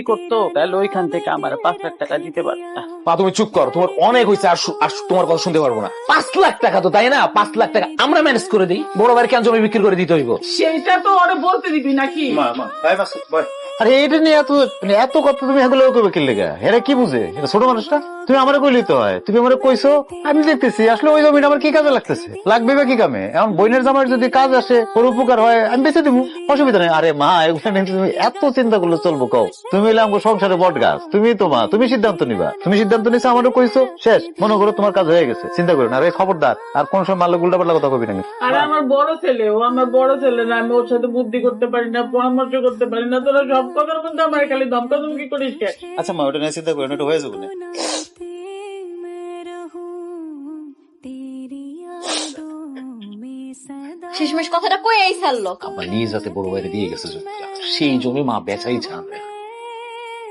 করতো তাহলে ওইখান থেকে আমার 5 লাখ টাকা দিতে পারতা। মা তুমি চুপ কর, তোমার অনেক হয়েছে, আর তোমার কথা শুনতে পারবো না। 5 লাখ টাকা তো, তাই না? 5 লাখ টাকা আমরা ম্যানেজ করে দিই, বড় ভাইয়ের কেন জমি বিক্রি করে দিতে হইব? সেইটা তো ওরে বলতে দিবি নাকি? আরে এটা নিয়ে এত কথা তুমি এগুলো করবে কি লেগা? এরা কি বুঝে? এটা ছোট মানুষটা। তুমি আমারে কইলি তো হয়, তুমি আমারে কইছো, আমি দেখতেছি আসলে ওই জমিটা আমার কি কাজে লাগতেছে, লাগবে বা কি কামে। এখন বইনের জামার যদি কাজ আসে, ওর উপকার হয়, আমি বেঁচে দিব, অসুবিধা নেই। আরে মা, এগুলো নিয়ে তুমি এত চিন্তা করলে চলবো? কও, তুমি হইলে আমার সংসারে বট গাছ, তুমি তো মা, তুমি সিদ্ধান্ত নিবা। তুমি সিদ্ধান্ত নিছো, আমারও কইছো, শেষ, মনে করো তোমার কাজ হয়ে গেছে, চিন্তা করো না। আরে খবরদার, আর কোন সময় মারলে উল্টা পাল্টা কথা কবি না। আরে আমার বড় ছেলে, ও আমার বড় ছেলে না, আমি ওর সাথে বুদ্ধি করতে পারি না, পরামর্শ করতে পারি না। তোরা সব কথার মধ্যে আমার খালি ধমকাধমকি করিস কেন? আচ্ছা মা, ওটা নিয়ে চিন্তা করো না, এটা হয়ে যাবে না। শেষমেশ কথাটা কই এই ছাড়লো। আমার নিজ হাতে বড় ভাইরে দিয়ে গেছে জমিটা, সেই জমি মা বেচাই চান।